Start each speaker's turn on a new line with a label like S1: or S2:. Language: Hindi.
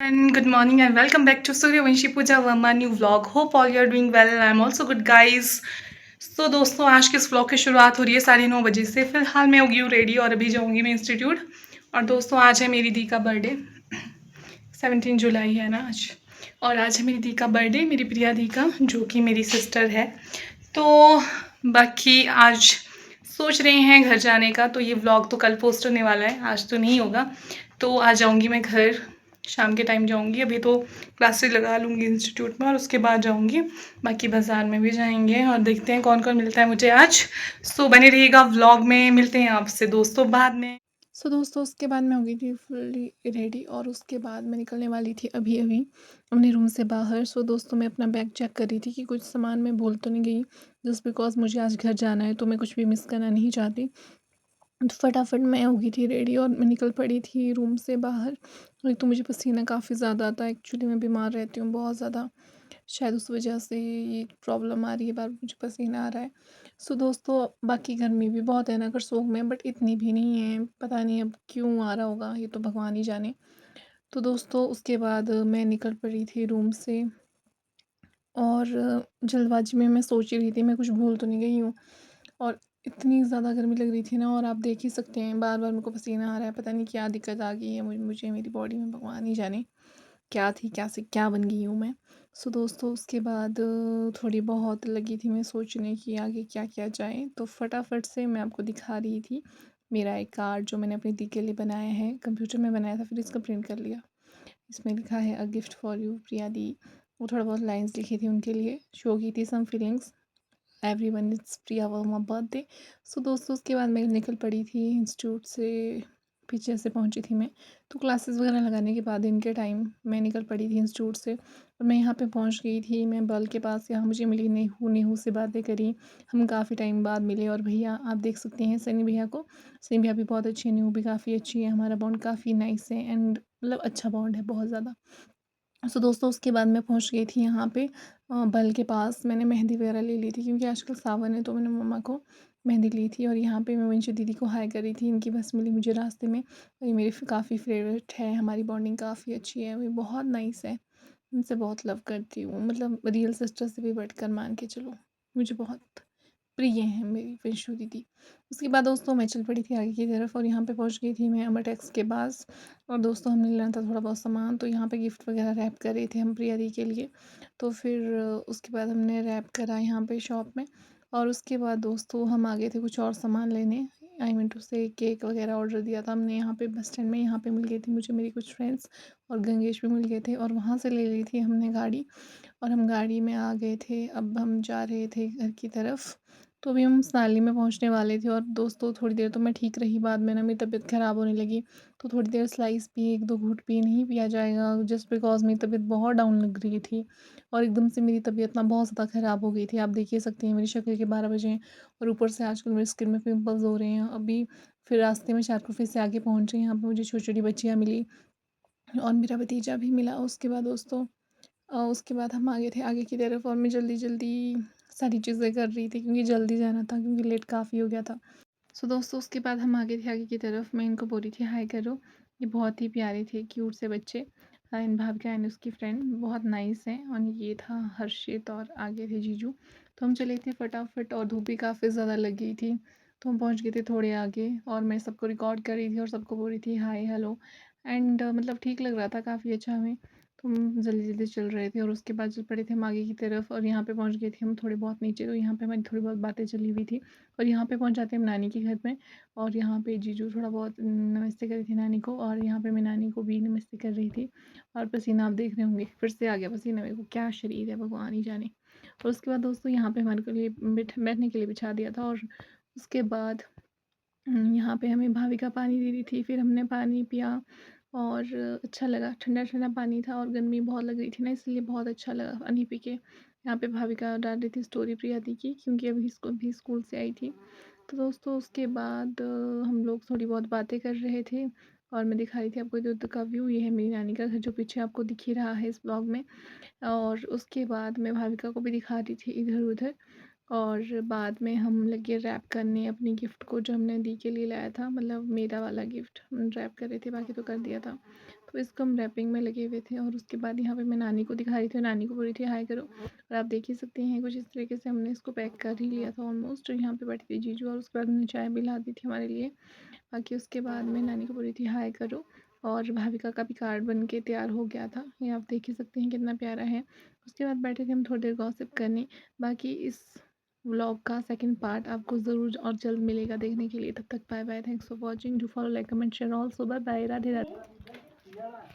S1: And good morning and welcome back to Suryavanshi Pooja Verma new vlog. Hope all you're doing well. I'm also good guys. So दोस्तों आज के इस व्लॉग की शुरुआत हो रही है 9:30 बजे से। फिलहाल मैं होगी हूँ रेडी और अभी जाऊँगी मैं इंस्टीट्यूट। और दोस्तों आज है मेरी दी का बर्थडे। 17 जुलाई है ना आज। और आज है मेरी दी का बर्थडे, मेरी प्रिया दी का, जो कि मेरी सिस्टर है। तो बाकी आज सोच रहे हैं घर जाने का, तो ये व्लॉग तो कल पोस्ट होने वाला है, आज तो नहीं होगा। तो आज जाऊँगी मैं घर, शाम के टाइम जाऊँगी। अभी तो क्लासेस लगा लूँगी इंस्टीट्यूट में और उसके बाद जाऊँगी। बाकी बाज़ार में भी जाएंगे और देखते हैं कौन कौन मिलता है मुझे आज। सो बने रहिएगा व्लॉग में, मिलते हैं आपसे दोस्तों बाद में। दोस्तों उसके बाद मैं हो गई थी फुल्ली रेडी और उसके बाद मैं निकलने वाली थी अभी अभी अपने रूम से बाहर। दोस्तों मैं अपना बैग चेक कर रही थी कि कुछ सामान मैं भूल तो नहीं गई, जस्ट बिकॉज मुझे आज घर जाना है तो मैं कुछ भी मिस करना नहीं चाहती। तो फटाफट मैं हो गई थी रेडी और मैं निकल पड़ी थी रूम से बाहर। एक तो मुझे पसीना काफ़ी ज़्यादा आता है, एक्चुअली मैं बीमार रहती हूँ बहुत ज़्यादा, शायद उस वजह से ये प्रॉब्लम आ रही है, बार मुझे पसीना आ रहा है। दोस्तों बाकी गर्मी भी बहुत है नगर सोग में, बट इतनी भी नहीं है, पता नहीं अब क्यों आ रहा होगा, ये तो भगवान ही जाने। तो दोस्तों उसके बाद मैं निकल पड़ी थी रूम से और जल्दबाजी में मैं सोच ही रही थी मैं कुछ भूल तो नहीं गई हूँ। और इतनी ज़्यादा गर्मी लग रही थी ना, और आप देख ही सकते हैं बार बार मेरे को पसीना आ रहा है, पता नहीं क्या दिक्कत आ गई है मुझे मेरी बॉडी में, भगवान ही जाने क्या थी, क्या से क्या बन गई हूँ मैं। दोस्तों उसके बाद थोड़ी बहुत लगी थी मैं सोचने की आगे क्या किया जाए, तो फटाफट से मैं आपको दिखा रही थी मेरा एक कार्ड जो मैंने अपनी दी के लिए बनाया है, कंप्यूटर में बनाया था, फिर इसका प्रिंट कर लिया। इसमें लिखा है अ गिफ्ट फॉर यू प्रिया दी। वो थोड़ा बहुत लाइंस लिखी थी उनके लिए, शो की थी some feelings, everyone it's Priya Verma birthday. दोस्तों उसके बाद मैं निकल पड़ी थी इंस्टीट्यूट से, पीछे से पहुंची थी मैं। तो क्लासेस वगैरह लगाने के बाद इनके टाइम मैं निकल पड़ी थी इंस्टीट्यूट से और मैं यहाँ पे पहुंच गई थी। मैं बल के पास, यहाँ मुझे मिली नेहू, नेहू से बातें करी, हम काफ़ी टाइम बाद मिले। और भैया आप देख सकते हैं सनी भैया को, सनी भैया भी बहुत अच्छे हैं, नेहू भी काफ़ी अच्छी है, हमारा बॉन्ड काफ़ी नाइस है एंड मतलब अच्छा बॉन्ड है बहुत ज़्यादा। दोस्तों उसके बाद मैं पहुंच गई थी यहाँ पे बल के पास। मैंने मेहंदी वगैरह ले ली थी क्योंकि आजकल सावन है, तो मैंने मम्मा को मेहंदी ली थी। और यहाँ पे मैं वंशु दीदी को हाय कर रही थी, इनकी बस मिली मुझे रास्ते में। और ये मेरी काफ़ी फेवरेट है, हमारी बॉन्डिंग काफ़ी अच्छी है, वो बहुत नाइस है, उनसे बहुत लव करती हूँ, मतलब रियल सिस्टर से भी बढ़कर मान के चलो, मुझे बहुत प्रिय हैं मेरी वैष्णो दीदी। उसके बाद दोस्तों मैं चल पड़ी थी आगे की तरफ और यहाँ पे पहुँच गई थी मैं अमरटेक्स के पास। और दोस्तों हमने लेना था थोड़ा बहुत सामान, तो यहाँ पे गिफ्ट वगैरह रैप कर रहे थे हम प्रिया दी के लिए। तो फिर उसके बाद हमने रैप करा यहाँ पे शॉप में। और उसके बाद दोस्तों हम आ गए थे कुछ और सामान लेने, आई मीन टू से केक वगैरह ऑर्डर दिया था हमने यहाँ पे बस स्टैंड में। यहाँ पे मिल गई थी मुझे मेरी कुछ फ्रेंड्स और गंगेश भी मिल गए थे, और वहाँ से ले ली थी हमने गाड़ी और हम गाड़ी में आ गए थे। अब हम जा रहे थे घर की तरफ, तो अभी हम मनाली में पहुंचने वाले थे। और दोस्तों थोड़ी देर तो मैं ठीक रही, बाद में ना मेरी तबीयत ख़राब होने लगी, तो थोड़ी देर स्लाइस पी, एक दो घूंट पी, नहीं पिया जाएगा जस्ट बिकॉज मेरी तबीयत बहुत डाउन लग रही थी। और एकदम से मेरी तबीयत ना बहुत ज़्यादा ख़राब हो गई थी, आप देख ही सकते हैं मेरी शक्ल के 12 बजे हैं, और ऊपर से आजकल मेरी स्किन में पिंपल्स हो रहे हैं अभी। फिर रास्ते में चारकुफी से आगे पहुँचे, यहाँ पर मुझे छोटी छोटी बच्चियाँ मिली और मेरा भतीजा भी मिला। उसके बाद दोस्तों उसके बाद हम आगे थे आगे की तरफ, और मैं जल्दी जल्दी सारी चीज़ें कर रही थी क्योंकि जल्दी जाना था, क्योंकि लेट काफ़ी हो गया था। दोस्तों उसके बाद हम आगे थे आगे की तरफ, मैं इनको बोली थी हाय करो, ये बहुत ही प्यारे थे, क्यूट से बच्चे। इन भाविका एंड उसकी फ्रेंड बहुत नाइस है, और ये था हर्षित और आगे थे जीजू। तो हम चले थे फटाफट और धूप भी काफ़ी ज़्यादा लग गई थी, तो हम पहुंच गए थे थोड़े आगे, और मैं सबको रिकॉर्ड कर रही थी और सबको बोल रही थी हाय हेलो एंड मतलब ठीक लग रहा था काफ़ी अच्छा हमें। तो हम जल्दी जल्दी चल रहे थे और उसके बाद चल पड़े थे हम आगे की तरफ, और यहाँ पे पहुँच गए थे हम थोड़े बहुत नीचे, तो यहाँ पे हमारी थोड़ी बहुत बातें चली हुई थी। और यहाँ पे पहुँच जाते हम नानी के घर में, और यहाँ पे जीजू थोड़ा बहुत नमस्ते करी थी नानी को, और यहाँ पे मैं नानी को भी नमस्ते कर रही थी। और पसीना आप देख रहे होंगे, फिर से आ गया पसीना मेरे को, क्या शरीर है भगवान ही जाने। और उसके बाद दोस्तों यहाँ पे हमारे के लिए बैठने के लिए बिछा दिया था, और उसके बाद यहाँ पे हमें भाविका पानी दे रही थी, फिर हमने पानी पिया और अच्छा लगा, ठंडा ठंडा पानी था और गर्मी बहुत लग रही थी ना, इसलिए बहुत अच्छा लगा पानी पी के। यहाँ पे भाविका डाल रही थी स्टोरी प्रिया दी की, क्योंकि अभी इसको भी स्कूल से आई थी। तो दोस्तों उसके बाद हम लोग थोड़ी बहुत बातें कर रहे थे, और मैं दिखा रही थी आपको इधर उधर का व्यू। ये है मेरी नानी का घर जो पीछे आपको दिख ही रहा है इस ब्लॉग में। और उसके बाद मैं भाविका को भी दिखा रही थी इधर उधर, और बाद में हम लगे रैप करने अपनी गिफ्ट को जो हमने दी के लिए लाया था, मतलब मेरा वाला गिफ्ट हम रैप कर रहे थे, बाकी तो कर दिया था।
S2: तो इसको हम रैपिंग में लगे हुए थे और उसके बाद यहाँ पे मैं नानी को दिखा रही थी और नानी को बोल रही थी हाय करो। और आप देख ही सकते हैं कुछ इस तरीके से हमने इसको पैक कर ही लिया था ऑलमोस्ट। यहाँ पे बैठी थी जीजू और उसके बाद उन्होंने चाय भी ला दी थी हमारे लिए। बाकी उसके बाद मैं नानी को बोल रही थी हाय करो। और भाविका का भी कार्ड बन के तैयार हो गया था, ये आप देख ही सकते हैं कितना प्यारा है। उसके बाद बैठे थे हम थोड़ी देर गॉसिप करने। बाकी इस व्लॉग का सेकंड पार्ट आपको ज़रूर और जल्द मिलेगा देखने के लिए। तब तक bye bye, thanks for watching, do follow, like, comment, share also. Bye bye, Radhe Radhe.